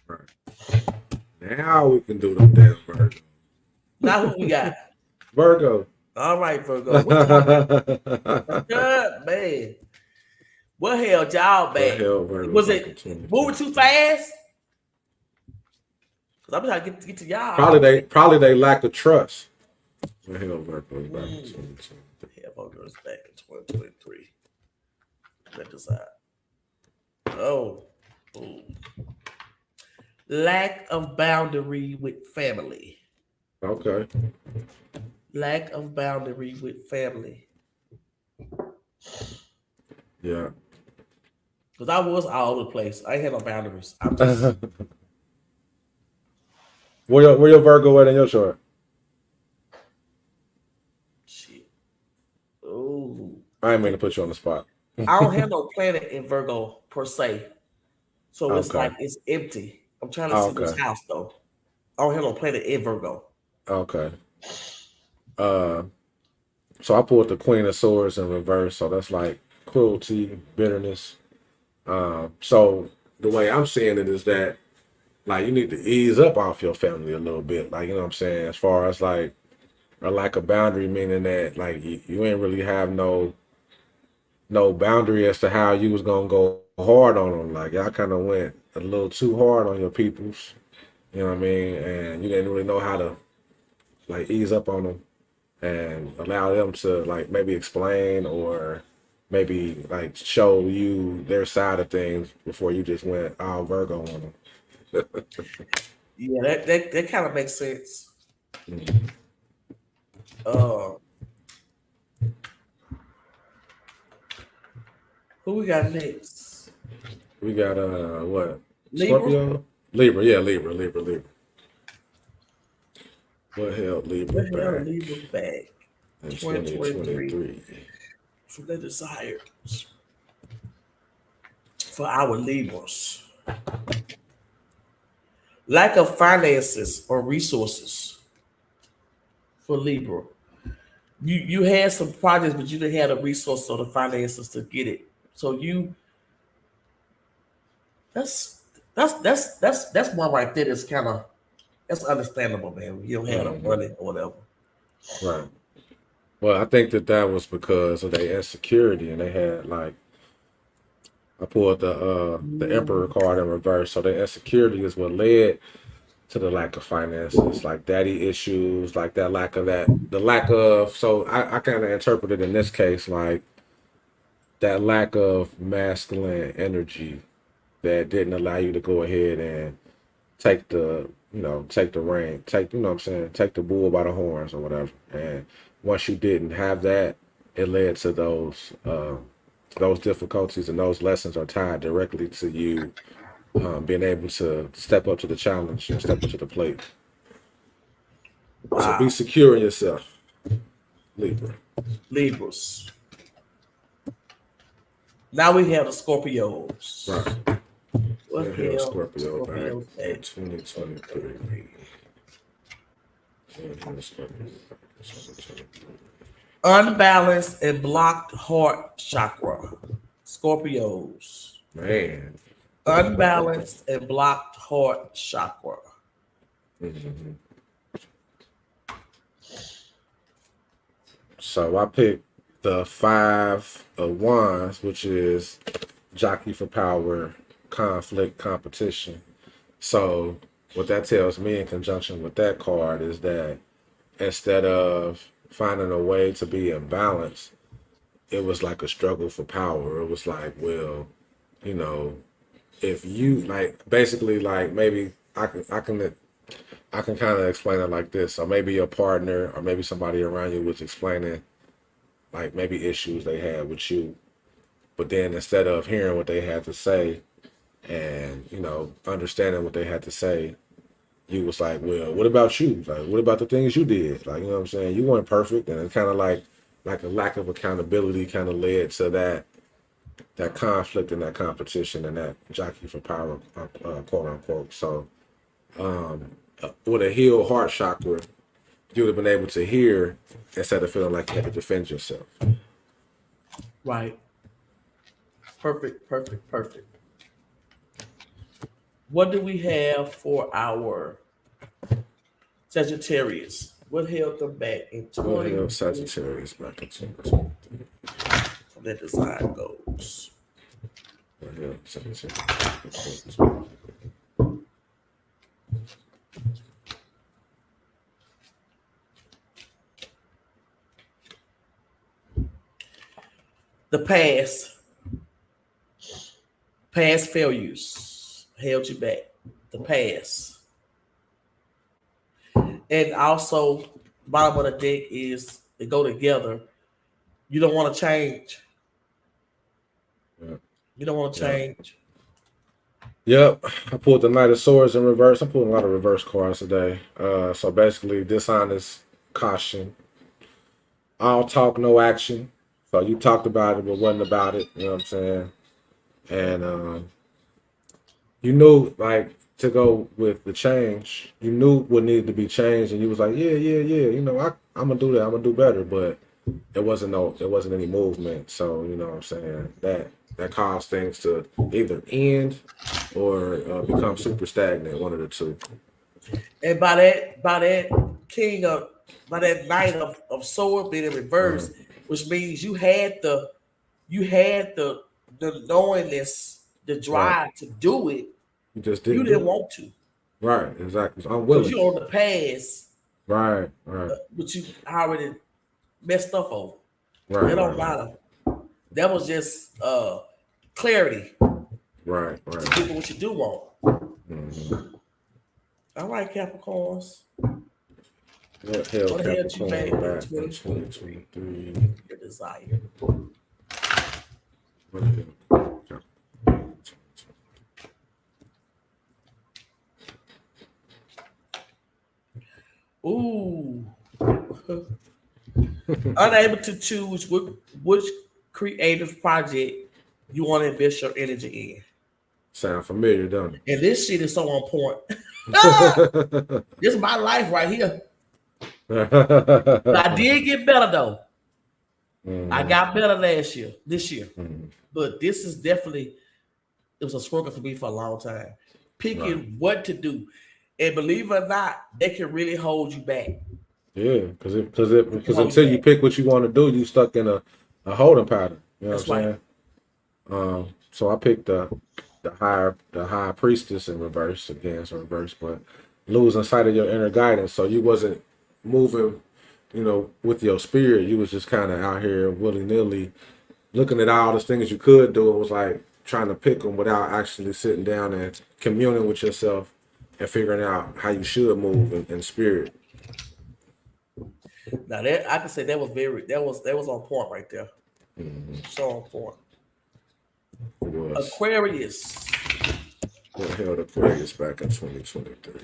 right. Now we can do them damn Virgo. Now who we got? Virgo. All right, Virgo. What What y'all? Good man. What held y'all back? hell Virgo Was back in it moving too 2022? fast? Because I'm trying to get to y'all. Probably they lack of trust. What hell Virgo back in Mm. 2022? Yeah, Virgo's back in 2023. Let us out. Oh. Ooh. Lack of boundary with family. Okay. Lack of boundary with family. Yeah. Because I was all over the place. I ain't had no boundaries. I'm just Where your Virgo at in your chart? shit. Oh. I ain't mean to put you on the spot. I don't have no planet in Virgo per se. So it's Okay. like it's empty. I'm trying to see which Okay. house though. I don't have no planet in Virgo. Okay. Uh, so I pulled the Queen of Swords in reverse. So that's like cruelty, bitterness. So the way I'm seeing it is that like you need to ease up off your family a little bit. Like you know what I'm saying. As far as like a lack of boundary, meaning that like you ain't really have no boundary as to how you was gonna go hard on them. Like y'all kind of went a little too hard on your peoples. You know what I mean? And you didn't really know how to like ease up on them and allow them to like maybe explain or maybe like show you their side of things before you just went all Virgo on them. Yeah, that kind of makes sense. Mhm. Uh, who we got next? We got what? Libra. Scorpio? Libra, yeah, Libra. What held Libra What the hell? back Libra back in 2023 2023? for the desires for our Libras. Lack of finances or resources for Libra. You had some projects, but you didn't have the resources or the finances to get it. So you that's that's one right there. That's kind of that's understandable, man. You don't have the Hmm. money or whatever. Right. Well, I think that was because of their insecurity, and they had like I pulled the Emperor Mm. card in reverse. So their insecurity is what led to the lack of finances, like daddy issues, like the lack of. So I kind of interpret it in this case like that lack of masculine energy that didn't allow you to go ahead and take the reign, take, what I'm saying, take the bull by the horns or whatever. And once you didn't have that, it led to those difficulties, and those lessons are tied directly to you being able to step up to the challenge and step up to the plate. So be Wow, secure in yourself, Libra. Libras. Now we have the Scorpios. Right. What What hell hell Scorpio back Scorpios in back 2023? What hell Scorpio back in 2023? unbalanced and blocked heart chakra. Scorpios. Man. Unbalanced and blocked heart chakra. Mhm. So I picked the five of wands, which is jockey for power, conflict, competition. So what that tells me in conjunction with that card is that instead of finding a way to be in balance, it was like a struggle for power. It was like, well, you know, if you like basically like maybe I can kind of explain it like this. So maybe your partner or maybe somebody around you was explaining like maybe issues they had with you, but then instead of hearing what they had to say and understanding what they had to say, you was like, well, what about you? Like, what about the things you did? Like, you know what I'm saying? You weren't perfect, and it's kind of like a lack of accountability kind of led to that conflict and that competition and that jockey for power, quote unquote. So, with a healed heart chakra, you would have been able to hear instead of feeling like you had to defend yourself. Right. Perfect, perfect, perfect. What do we have for our Sagittarius? What held them back in What 20 hell, Sagittarius back in 2023? from that design goes? What hell, Sagittarius? The past failures held you back. The past. And also, bottom of the deck is they go together. You don't want to change. Yeah. You don't want to Yeah. change. Yep, I pulled the Knight of Swords in reverse. I'm pulling a lot of reverse cards today. So basically, dishonest caution, all talk, no action. So you talked about it, but wasn't about it. You know what I'm saying? And you knew, like, to go with the change. You knew what needed to be changed, and you was like, yeah, yeah, yeah. I'm gonna do that. I'm gonna do better. But it wasn't any movement. So you know what I'm saying? That caused things to either end or become super stagnant. One of the two. And by that king of by that knight of sword being in Uh, reverse, which means you had the knowingness, the right. drive to do it. You just You didn't didn't do it. want to Right. Exactly. It's because unwilling. you're on the pass, Right. Right. but you already messed up over. Right. It don't Right. matter. That was just clarity Right. to Right. get what you do want. Mm-hmm. All right, Capricorns. What hell, What held you back Capricorn in back in 2023? 2023? Your desire. What hell, Capricorn? Ooh. Unable to choose which creative project you want to invest your energy in. Sound familiar, don't And this shit is so on point. it? This is my life right here. But I did get better though. I Mhm, got better this year. mhm. But this is definitely it was a struggle for me for a long time. Right. Picking what to do. And believe it or not, they can really hold you back. Yeah, It can because hold you until you back. pick what you want to do, you stuck in a holding pattern. You know what I'm That's right. saying? So I picked the high priestess in reverse again, it's reverse, but losing sight of your inner guidance. So you wasn't moving, with your spirit. You was just kind of out here willy nilly, looking at all the things you could do. It was like trying to pick them without actually sitting down and communing with yourself and figuring out how you should move in spirit. Now that I can say that was on point right there. Mhm. So on point. It was Aquarius. what held Aquarius back in 2023.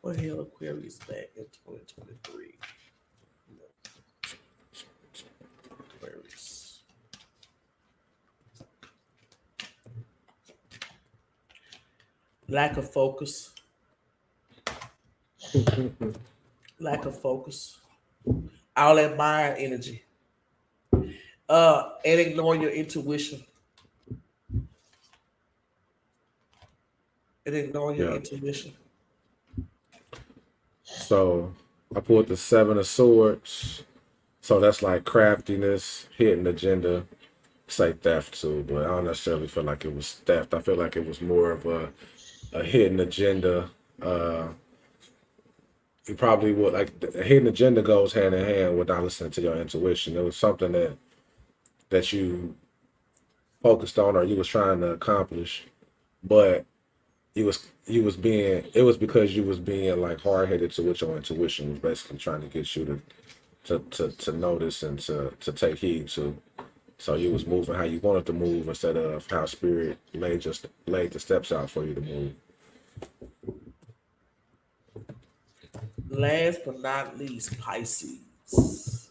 What hell Aquarius back in 2023? Aquarius. Lack of focus. Lack of focus. All that mind energy. And ignoring your intuition. And ignoring your Yeah. intuition. So I pulled the Seven of Swords. So that's like craftiness, hidden agenda. Say theft too, but I don't necessarily feel like it was theft. I feel like it was more of a hidden agenda. Uh, you probably would like a hidden agenda goes hand in hand with not listening to your intuition. It was something that you focused on or you was trying to accomplish, but you was being it was because you was being like hard headed to what your intuition was basically trying to get you to notice and to take heed to. So you was moving how you wanted to move instead of how spirit laid the steps out for you to move. Last but not least, Pisces.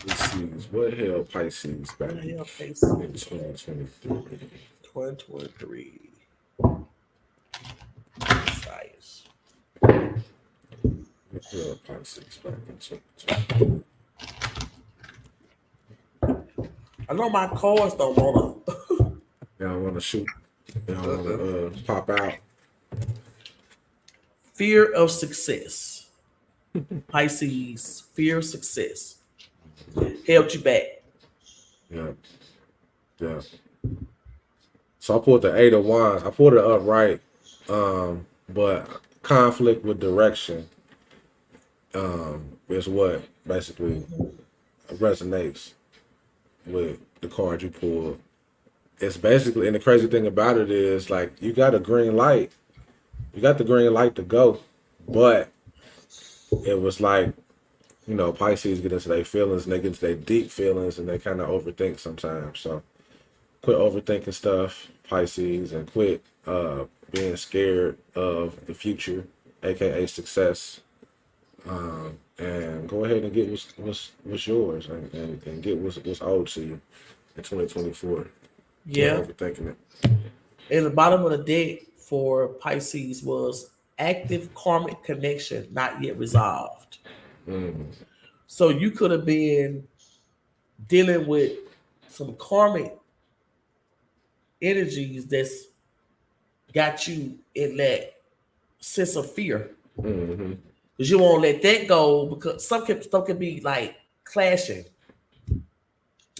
Pisces, what held Pisces back What the hell, in Pisces? 2023? 2023. Science. What held Pisces back in 2023? I know my cards don't want to. Y'all want to shoot? Y'all want to pop out? Fear of success. Pisces, fear of success held you back. Yeah, yeah. So I pulled the Eight of Wands. I pulled it upright, but conflict with direction is what basically resonates with the card you pulled. It's basically, and the crazy thing about it is, like, you got a green light. You got the green light to go, but it was like, Pisces get into their feelings and they get into their deep feelings and they kind of overthink sometimes. So quit overthinking stuff, Pisces, and quit being scared of the future, aka success. And go ahead and get what's yours and get what's owed to you in 2024. Quit Yeah. overthinking it. And the bottom of the deck for Pisces was active karmic connection not yet resolved. Mm, So you could have been dealing with some karmic energies that's got you in that sense of fear. hmm Because you won't let that go because some can be like clashing.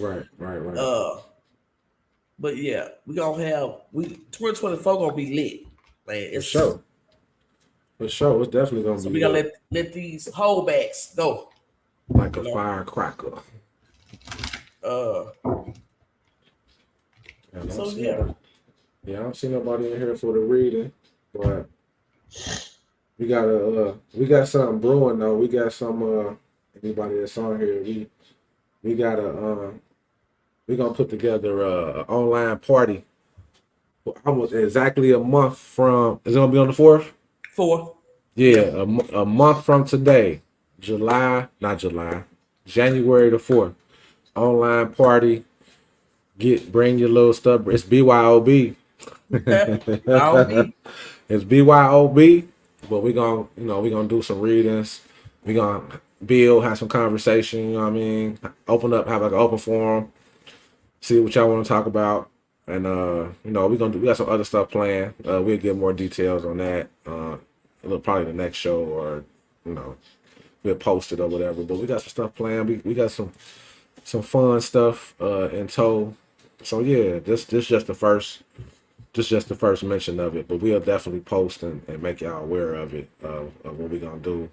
Right, right, right. Uh but yeah, we gonna have we 2024 gonna be lit. Man, For it's sure. For sure. It's definitely gonna so be we gotta lit let these holdbacks go. like You a know? firecracker. Uh I don't so see yeah. nobody. Yeah, I don't see nobody in here for the reading, but we got something brewing though. We got some anybody that's on here. We got we gonna put together an online party for almost exactly a month from. Is it gonna be on the 4th? 4. Yeah, Yeah. a month from today, not July, January the 4th. Online party. Bring your little stuff. It's BYOB. I'll be. It's BYOB, but we gonna do some readings. We gonna build, have some conversation. You know what I mean? Open up, have like an open forum. See what y'all want to talk about, and we got some other stuff planned. We'll get more details on that. Probably the next show, or you know, we'll post it or whatever. But we got some stuff planned. We got some fun stuff in tow. So yeah, this just the first mention of it, but we'll definitely post and make y'all aware of it, of what we're gonna do.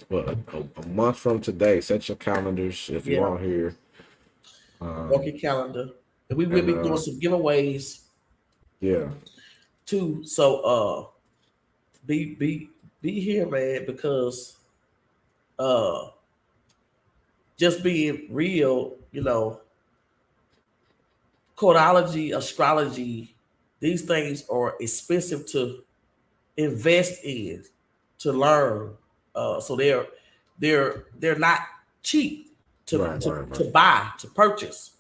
But a month from today, set your calendars if you're Yeah. on here. Mark your calendar. And we will And be doing some giveaways yeah, too. So be here, man, because uh just being real, codology, astrology, these things are expensive to invest in, to learn. So they're not cheap to right, to right, to right, buy, to purchase.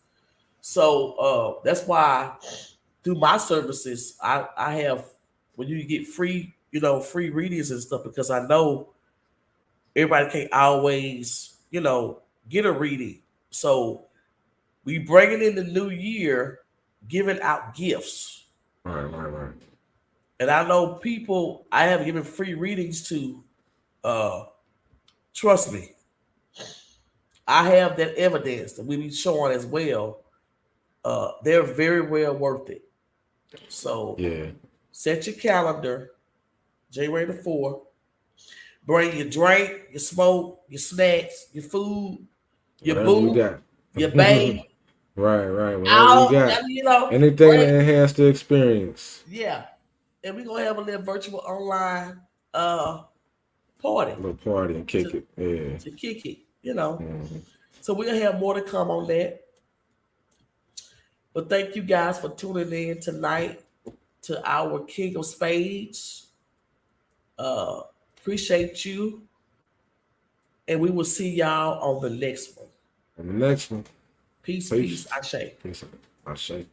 So that's why through my services, I have when you get free, free readings and stuff because I know everybody can't always, get a reading. So we bringing in the new year, giving out gifts. right, right, right. And I know people I have given free readings to, uh, trust me, I have that evidence that we be showing as well. They're very well worth it. So Yeah, set your calendar, January the 4th. Bring your drink, your smoke, your snacks, your food, your whatever you boo, got. your babe, Right, right, whatever you all got. Anything bring, to enhance the experience. yeah. And we're gonna have a little virtual online uh party A little party and kick to, it. Yeah, to kick it. you know. Mm-hmm. So we'll have more to come on that. But thank you guys for tuning in tonight to our King of Spades. Uh, Appreciate you. And we will see y'all on the next one. And the next one, Peace, peace, peace. Ashe. Peace. I say.